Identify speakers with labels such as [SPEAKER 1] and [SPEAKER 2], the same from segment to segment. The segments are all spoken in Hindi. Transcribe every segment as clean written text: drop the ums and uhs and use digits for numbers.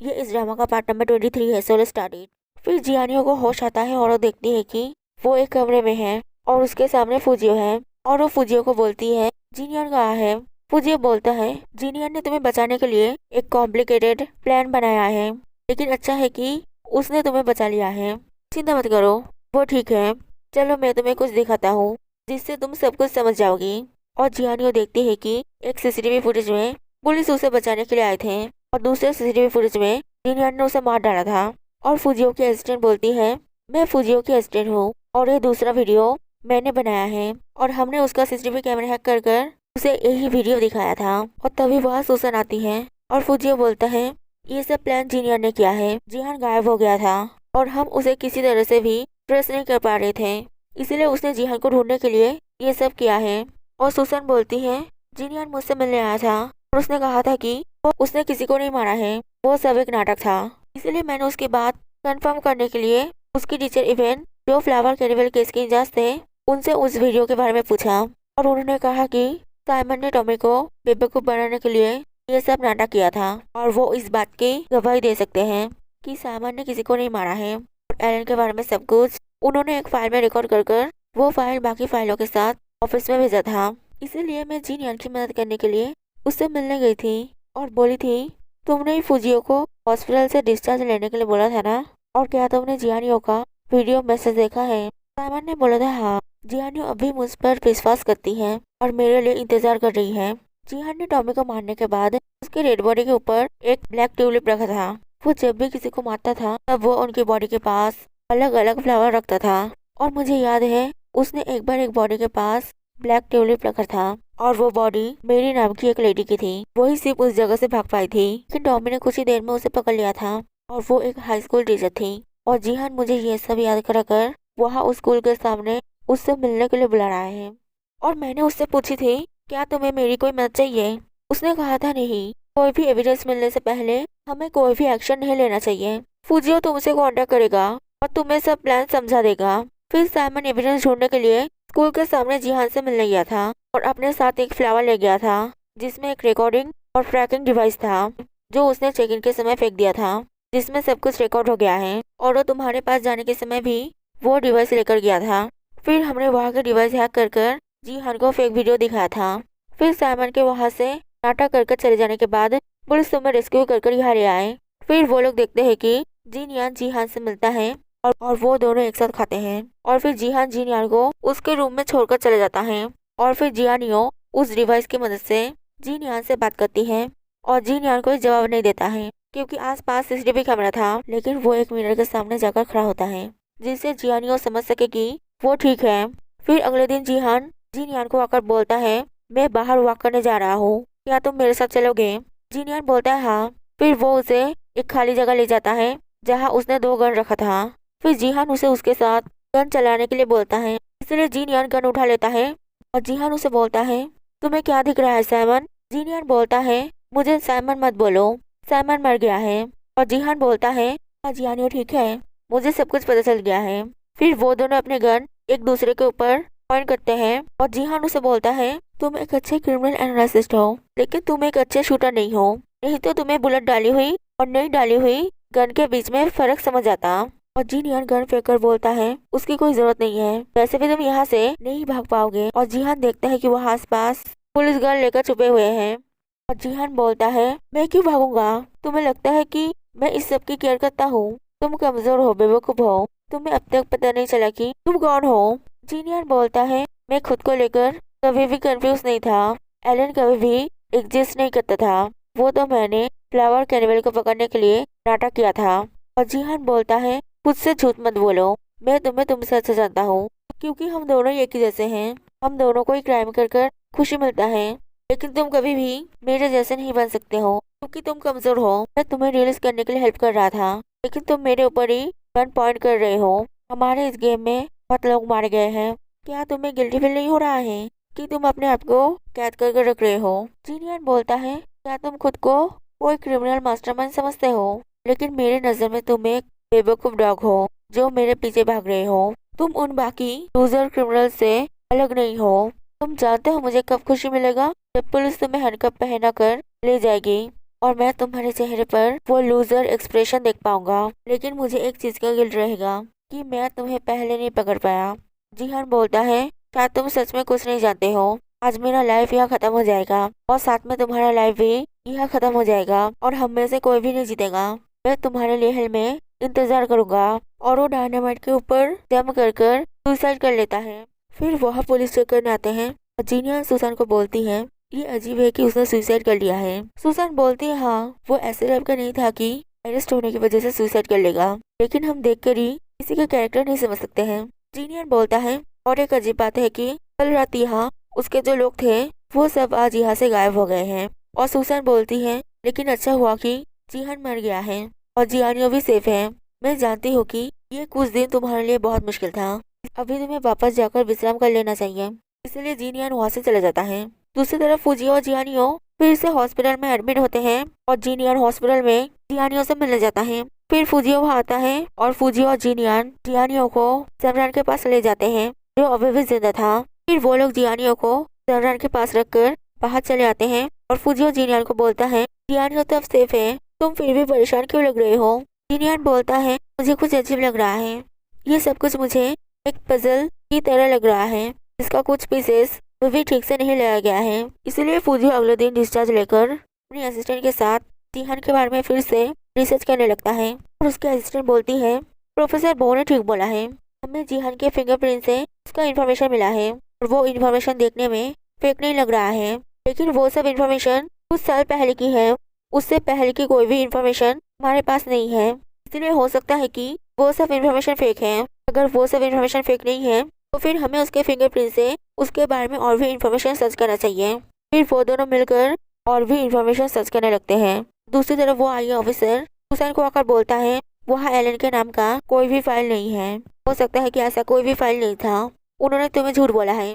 [SPEAKER 1] ये इस ड्रामा का पार्ट नंबर 23 है। Solo started. फिर जियानियों को होश आता है और वो देखती है कि वो एक कमरे में है और उसके सामने फुजियो है। और वो फुजियो को बोलती है जीनियन कहाँ है। फुजियो बोलता है जीनियन ने तुम्हें बचाने के लिए एक कॉम्प्लिकेटेड प्लान बनाया है, लेकिन अच्छा है कि उसने तुम्हें बचा लिया है। चिंता मत करो, वो ठीक है। चलो मैं तुम्हें कुछ दिखाता हूँ जिससे तुम सब कुछ समझ जाओगी। और जियानियो देखती है कि एक सीसीटीवी फुटेज में पुलिस उसे बचाने के लिए आए थे और दूसरे सीसीटीवी फुटेज में जिनियन ने उसे मार डाला था। और फुजियो की असिस्टेंट बोलती है मैं फुजियो की असिस्टेंट हूँ और ये दूसरा वीडियो मैंने बनाया है और हमने उसका सीसीटीवी कैमरा हैक कर कर उसे यही वीडियो दिखाया था। और तभी वहाँ सुसन आती है और फुजियो बोलता है ये सब प्लान जिनियन ने किया है। जिहान गायब हो गया था और हम उसे किसी तरह से भी ट्रेस नहीं कर पा रहे थे, इसीलिए उसने जिहान को ढूंढने के लिए ये सब किया है। और सुसन बोलती है जिनियन मुझसे मिलने आया था और उसने कहा था कि वो उसने किसी को नहीं मारा है, वो सब एक नाटक था। इसलिए मैंने उसकी बात कंफर्म करने के लिए उसकी टीचर इवेंट जो फ्लावर कैनिवल केस के इंचार्ज थे उनसे उस वीडियो के बारे में पूछा। और उन्होंने कहा कि साइमन ने टॉमी को बेवकूफ बनाने के लिए ये सब नाटक किया था और वो इस बात की गवाही दे सकते हैं कि साइमन ने किसी को नहीं मारा है। और एलन के बारे में सब कुछ उन्होंने एक फाइल में रिकॉर्ड कर कर वो फाइल बाकी फाइलों के साथ ऑफिस में भेजा था। इसीलिए मैं जिनियन की मदद करने के लिए उससे मिलने गई थी और बोली थी तुमने ही फुजियो को हॉस्पिटल से डिस्चार्ज लेने के लिए बोला था ना, और क्या तुमने जियानियो का वीडियो मैसेज देखा है। साइमन ने बोला था हाँ, जियानियो अभी मुझ पर विश्वास करती है और मेरे लिए इंतजार कर रही है। जिहान ने टॉमी को मारने के बाद उसके डेड बॉडी के ऊपर एक ब्लैक ट्यूलिप रखा था। वो जब भी किसी को मारता था तब वो उनकी बॉडी के पास अलग अलग फ्लावर रखता था। और मुझे याद है उसने एक बार एक बॉडी के पास ब्लैक ट्यूलिप रखा था और वो बॉडी मेरी नाम की एक लेडी की थी। वही सिर्फ उस जगह से भाग पाई थी, लेकिन टॉमी ने कुछ ही देर में उसे पकड़ लिया था और वो एक हाई स्कूल टीचर थी। और जिहान मुझे ये सब याद करा कर वहाँ उस स्कूल के सामने उससे मिलने के लिए बुला रहा है। और मैंने उससे पूछी थी क्या तुम्हें मेरी कोई मदद चाहिए। उसने कहा था नहीं, कोई भी एविडेंस मिलने से पहले हमें कोई भी एक्शन नहीं लेना चाहिए। फुजियो तुमसे कांटेक्ट करेगा और तुम्हें सब प्लान समझा देगा। फिर साइमन एविडेंस ढूंढने के लिए स्कूल के सामने जिहान से मिलने गया था और अपने साथ एक फ्लावर ले गया था जिसमें एक रिकॉर्डिंग और ट्रैकिंग डिवाइस था जो उसने चेक इन के समय फेंक दिया था, जिसमें सब कुछ रिकॉर्ड हो गया है। और वो तुम्हारे पास जाने के समय भी वो डिवाइस लेकर गया था। फिर हमने वहाँ के डिवाइस हैक कर कर जिहान को फेक वीडियो दिखाया था। फिर साइमन के वहाँ से नाटक कर चले जाने के बाद पुलिस तुम्हें रेस्क्यू कर कर यहाँ ले आए। फिर वो लोग देखते हैं कि जिनियान जिहान से मिलता है और वो दोनों एक साथ खाते हैं। और फिर जिहान जिनियान को उसके रूम में छोड़कर चले जाता है। और फिर जियानियो उस डिवाइस की मदद से जिनियान से बात करती है और जिनियान कोई जवाब नहीं देता है क्योंकि आसपास सीसीटीवी कैमरा था, लेकिन वो एक मिरर के सामने जाकर खड़ा होता है जिससे जियानियो समझ सके कि वो ठीक है। फिर अगले दिन जिहान जिनियान को आकर बोलता है मैं बाहर वॉक करने जा रहा हूँ, क्या तुम मेरे साथ चलोगे। जिनियान बोलता है हाँ। फिर वो उसे एक खाली जगह ले जाता है जहाँ उसने 2 गन रखा था। फिर जिहान उसे उसके साथ गन चलाने के लिए बोलता है, इसलिए जिनियान गन उठा लेता है और जिहान उसे बोलता है तुम्हें क्या दिख रहा है साइमन। जिनियान बोलता है मुझे साइमन मत बोलो, साइमन मर गया है। और जिहान बोलता है हाँ जियानियो ठीक है, मुझे सब कुछ पता चल गया है। फिर वो दोनों अपने गन एक दूसरे के ऊपर पॉइंट करते हैं और जिहान उसे बोलता है तुम एक अच्छे क्रिमिनल एनालिस्ट हो, लेकिन तुम एक अच्छे शूटर नहीं हो, नहीं तो तुम्हें बुलेट डाली हुई और नहीं डाली हुई गन के बीच में फर्क समझ आता। और जिनियन गन फेंककर बोलता है उसकी कोई जरूरत नहीं है, वैसे भी तुम यहाँ से नहीं भाग पाओगे। और जिहान देखता है कि वहाँ आसपास पुलिस गन लेकर छुपे हुए हैं। और जिहान बोलता है मैं क्यों भागूंगा, तुम्हें लगता है कि मैं इस सब की केयर करता हूँ, तुम कमजोर हो, बेवकूफ हो, तुम्हें अब तक पता नहीं चला कि तुम कौन हो। जिनियन बोलता है मैं खुद को लेकर कभी भी कंफ्यूज नहीं था, एलन कभी भी एग्जिस्ट नहीं करता था, वो तो मैंने फ्लावर कैनिवल को पकड़ने के लिए नाटक किया था। और जिहान बोलता है खुद से झूठ मत बोलो, मैं तुम्हें तुमसे अच्छा जानता हूँ क्योंकि हम दोनों एक ही जैसे हैं, हम दोनों को ही क्राइम कर कर खुशी मिलता है, लेकिन तुम कभी भी मेरे जैसे नहीं बन सकते हो क्योंकि तुम कमजोर हो। मैं तुम्हें रिलीज करने के लिए हेल्प कर रहा था, लेकिन तुम मेरे ऊपर ही गन पॉइंट कर रहे हो। हमारे इस गेम में बहुत लोग मारे गए हैं, क्या तुम्हें गिल्टी फील नहीं हो रहा है कि तुम अपने आप को कैद कर रख रहे हो। जिनियन बोलता है क्या तुम खुद को कोई क्रिमिनल मास्टरमाइंड समझते हो, लेकिन मेरे नजर में तुम एक बेवकूफ डॉग हो जो मेरे पीछे भाग रहे हो, तुम उन बाकी लूजर क्रिमिनल से अलग नहीं हो। तुम जानते हो मुझे कब खुशी मिलेगा, जब पुलिस तुम्हें हैंडकफ पहना कर ले जाएगी और मैं तुम्हारे चेहरे पर वो लूजर एक्सप्रेशन देख पाऊंगा। लेकिन मुझे एक चीज का गिल्ट रहेगा कि मैं तुम्हें पहले नहीं पकड़ पाया। जिहान बोलता है, शायद तुम सच में कुछ नहीं जानते हो। आज मेरा लाइफ यहाँ खत्म हो जाएगा और साथ में तुम्हारा लाइफ भी यहाँ खत्म हो जाएगा और हम में से कोई भी नहीं जीतेगा। मैं तुम्हारे लिए हल में इंतजार करूंगा। और वो डायनामाइट के ऊपर दम कर सुसाइड कर लेता है। फिर वह पुलिस चेक करने आते हैं और जीनिया सुसान को बोलती है, ये अजीब है कि उसने सुसाइड कर लिया है। सुसान बोलती है, हाँ वो ऐसे टाइप का नहीं था कि अरेस्ट होने की वजह से सुसाइड कर लेगा, लेकिन हम देखकर ही किसी का कैरेक्टर नहीं समझ सकते हैं। जीनियर बोलता है, और एक अजीब बात है कि कल रात यहाँ उसके जो लोग थे वो सब आज यहाँ से गायब हो गए हैं। और सुसान बोलती है, लेकिन अच्छा हुआ कि जीहान मर गया है और जियानियो भी सेफ है। मैं जानती हूँ कि ये कुछ दिन तुम्हारे लिए बहुत मुश्किल था। अभी तुम्हें वापस जाकर विश्राम कर लेना चाहिए। इसलिए जीनियान वहाँ से चला जाता है। दूसरी तरफ फुजियो और जियानियो फिर से हॉस्पिटल में एडमिट होते हैं और जीनियान हॉस्पिटल में जियानियो से मिलने जाता है। फिर फुजियो वहाँ आता है और फुजियो और जियानियो जियानियो को सेमरान के पास ले जाते हैं जो अभी भी जिंदा था। फिर वो लोग जियानियो को सेमरान के पास रखकर बाहर चले आते हैं और फुजियो जिनियान को बोलता है, जियानियो तो अब सेफ है, तुम फिर भी परेशान क्यों लग रहे हो। जिनियान बोलता है, मुझे कुछ अजीब लग रहा है। ये सब कुछ मुझे एक पजल की तरह लग रहा है जिसका कुछ पीसेस भी ठीक से नहीं लगाया गया है। इसलिए फुजियो अगले दिन डिस्चार्ज लेकर अपने असिस्टेंट के साथ जिहान के बारे में फिर से रिसर्च करने लगता है। और उसके असिस्टेंट बोलती है, प्रोफेसर बो ने ठीक बोला है, हमें जिहान के फिंगरप्रिंट से उसका इन्फॉर्मेशन मिला है और वो इन्फॉर्मेशन देखने में फेक नहीं लग रहा है, लेकिन वो सब इन्फॉर्मेशन कुछ साल पहले की है। उससे पहले की कोई भी इन्फॉर्मेशन हमारे पास नहीं है। इसलिए हो सकता है कि वो सब इन्फॉर्मेशन फेक है। अगर वो सब इन्फॉर्मेशन फेक नहीं है तो फिर हमें उसके फिंगरप्रिंट से उसके बारे में और भी इन्फॉर्मेशन सर्च करना चाहिए। फिर वो दोनों मिलकर और भी इन्फॉर्मेशन सर्च करने लगते हैं। दूसरी तरफ वो आई ऑफिसर सुसान को आकर बोलता है, वहाँ एलन के नाम का कोई भी फाइल नहीं है। हो सकता है कि ऐसा कोई भी फाइल नहीं था, उन्होंने तुम्हें झूठ बोला है।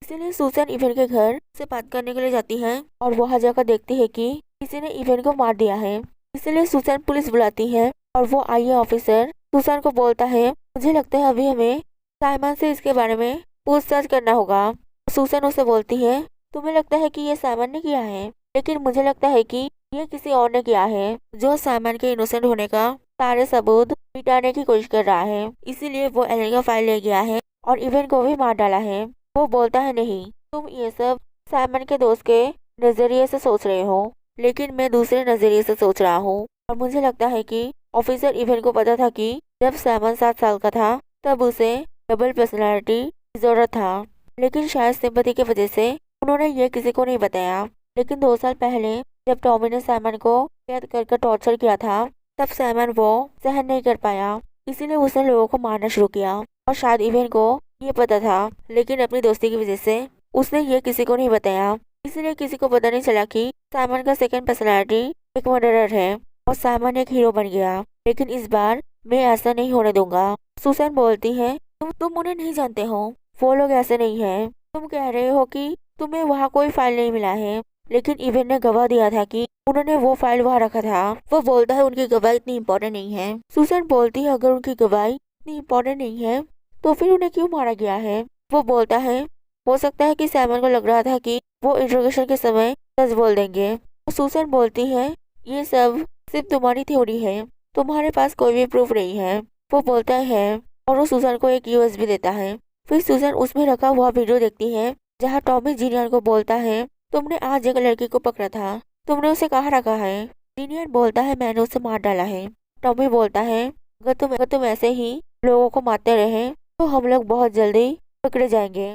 [SPEAKER 1] इसलिए सुसान इवन के घर से बात करने के लिए जाती है और वहाँ जाकर देखती है कि किसी ने इवन को मार दिया है। इसलिए सुसान पुलिस बुलाती है और वो आई ऑफिसर सुसान को बोलता है, मुझे लगता है अभी हमें साइमन से इसके बारे में पूछताछ करना होगा। सुसान उसे बोलती है, तुम्हें लगता है कि ये साइमन ने किया है, लेकिन मुझे लगता है कि ये किसी और ने किया है जो साइमन के इनोसेंट होने का सारे सबूत मिटाने की कोशिश कर रहा है। इसीलिए वो एलन का फाइल ले गया है और इवन को भी मार डाला है। वो बोलता है, नहीं, तुम ये सब साइमन के दोस्त के नजरिए से सोच रहे हो, लेकिन मैं दूसरे नजरिए से सोच रहा हूँ। और मुझे लगता है कि ऑफिसर इवन को पता था कि जब साइमन 7 साल का था तब उसे डबल पर्सनालिटी की जरूरत था, लेकिन शायद सिंपैथी की वजह से उन्होंने ये किसी को नहीं बताया। लेकिन 2 साल पहले जब टॉमी ने साइमन को कैद करके टॉर्चर किया था तब साइमन वो सहन नहीं कर पाया, इसीलिए उसने लोगों को मारना शुरू किया। और शायद इवन को ये पता था, लेकिन अपनी दोस्ती की वजह से उसने ये किसी को नहीं बताया। इसलिए किसी को पता नहीं चला कि साइमन का सेकंड पर्सनालिटी एक मर्डरर है और साइमन एक हीरो बन गया। लेकिन इस बार मैं ऐसा नहीं होने दूंगा। सुसान बोलती है, तुम उन्हें नहीं जानते हो, वो लोग ऐसे नहीं है। तुम कह रहे हो कि तुम्हें वहाँ कोई फाइल नहीं मिला है, लेकिन इवन ने गवाह दिया था कि उन्होंने वो फाइल वहाँ रखा था। वो बोलता है उनकी गवाही इतनी इम्पोर्टेंट नहीं है। सुसान बोलती है, अगर उनकी गवाही इतनी इम्पोर्टेंट नहीं है तो फिर उन्हें क्यों मारा गया है। वो बोलता है, हो सकता है कि साइमन को लग रहा था कि वो इंट्रोगेशन के समय सच बोल देंगे। सुसान बोलती है, ये सब सिर्फ तुम्हारी थ्योरी है, तुम्हारे पास कोई भी प्रूफ नहीं है। वो बोलता है और वो सुसान को एक यूएसबी देता है। फिर सुसान उसमें रखा हुआ वीडियो देखती है जहाँ टॉमी जीनियर को बोलता है, तुमने आज एक लड़की को पकड़ा था, तुमने उसे कहाँ रखा है। जीनियर बोलता है, मैंने उसे मार डाला है। टॉमी बोलता है, अगर तुम ऐसे ही लोगों को मारते रहे तो हम लोग बहुत जल्दी पकड़े जाएंगे।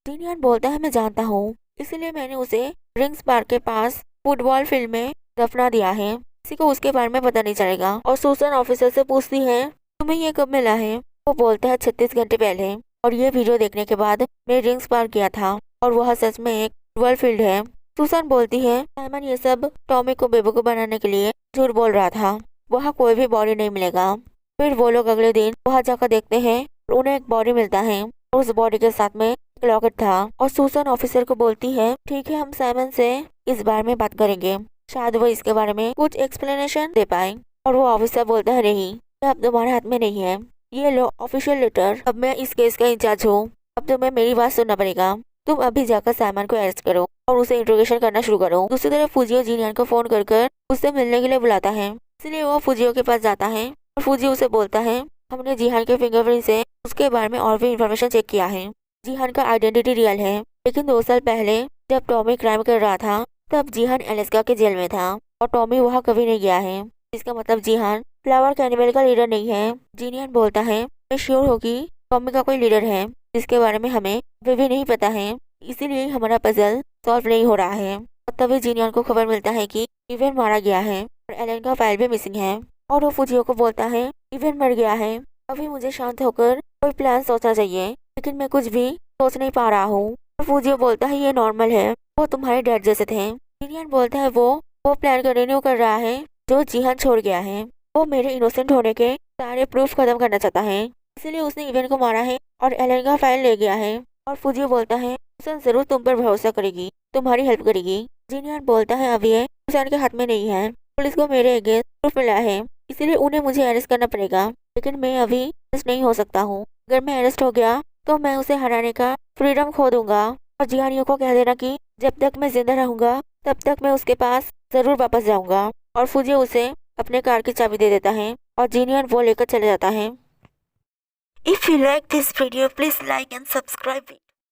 [SPEAKER 1] जीनियर बोलता है, मैं जानता हूँ, इसलिए मैंने उसे रिंग्स पार्क के पास फुटबॉल फील्ड में दफना दिया है, किसी को उसके बारे में पता नहीं चलेगा। और सुसान ऑफिसर से पूछती है, तुम्हें ये कब मिला है। वो बोलता है 36 घंटे पहले, और ये वीडियो देखने के बाद मैं रिंग्स पार्क गया था और वह सच में एक फुटबॉल फील्ड है। सुसान बोलती है, साइमन ये सब टॉमी को बेवकूफ बनाने के लिए झूठ बोल रहा था, वहाँ कोई भी बॉडी नहीं मिलेगा। फिर वो लोग अगले दिन वहाँ जाकर देखते हैं और उन्हें एक बॉडी मिलता है और उस बॉडी के साथ में एक लॉकेट था। और सुसान ऑफिसर को बोलती है, ठीक है, हम साइमन से इस बारे में बात करेंगे, शायद वो इसके बारे में कुछ एक्सप्लेनेशन दे पाए। और वो ऑफिसर बोलता है, नहीं, ये अब तुम्हारे हाथ में नहीं है, ये लो ऑफिशियल लेटर, अब मैं इस केस का इंचार्ज हूँ, अब तुम्हें मेरी बात सुनना पड़ेगा, तुम अभी जाकर साइमन को अरेस्ट करो। और उसे इंट्रोगेशन करना शुरू करो। दूसरी तरफ फुजियो जिनियन को फोन कर उससे मिलने के लिए बुलाता है, इसलिए वो फुजियो के पास जाता है और फुजियो उसे बोलता है हमने जिहान के फिंगरप्रिंट से उसके बारे में और भी इंफॉर्मेशन चेक किया है। जिहान का आइडेंटिटी रियल है, लेकिन 2 साल पहले जब टॉमी क्राइम कर रहा था तब जिहान अलास्का के जेल में था और टॉमी वहाँ कभी नहीं गया है। इसका मतलब जिहान फ्लावर कैनिबल का लीडर नहीं है। जिनियन बोलता है मैं श्योर हूँ कि टॉमी का कोई लीडर है जिसके बारे में हमें अभी भी नहीं पता है, इसीलिए हमारा पजल सॉल्व नहीं हो रहा है। और तभी जिनियन को खबर मिलता है कि इवेन मारा गया है और एलन का फाइल भी मिसिंग है और वो फुजियो को बोलता है इवेन मर गया है, अभी मुझे शांत होकर कोई प्लान सोचना चाहिए, लेकिन मैं कुछ भी सोच नहीं पा रहा हूँ। और फुजियो बोलता है ये नॉर्मल है, वो तुम्हारे डैड जैसे थे। जिनियन बोलता है वो प्लान कंटिन्यू कर रहा है जो जिहान छोड़ गया है। वो मेरे इनोसेंट होने के सारे प्रूफ खत्म करना चाहता है, इसलिए उसने इवेन को मारा है और एलन का फाइल ले गया है। और फुजियो बोलता है सुसान जरूर तुम पर भरोसा करेगी, तुम्हारी हेल्प करेगी। जिनियन बोलता है अब ये सुसान के हाथ में नहीं है, पुलिस को मेरे अगेंस्ट प्रूफ मिला है, इसीलिए उन्हें मुझे अरेस्ट करना पड़ेगा, लेकिन मैं अभी अरेस्ट नहीं हो सकता हूँ। अगर मैं अरेस्ट हो गया तो मैं उसे हराने का फ्रीडम खो दूंगा। और जिहानियों को कह देना कि जब तक मैं जिंदा रहूंगा तब तक मैं उसके पास जरूर वापस जाऊंगा। और फुजियो उसे अपने कार की चाबी दे देता है और जिनियन वो लेकर चले जाता है।
[SPEAKER 2] If you like this video, please like and subscribe it.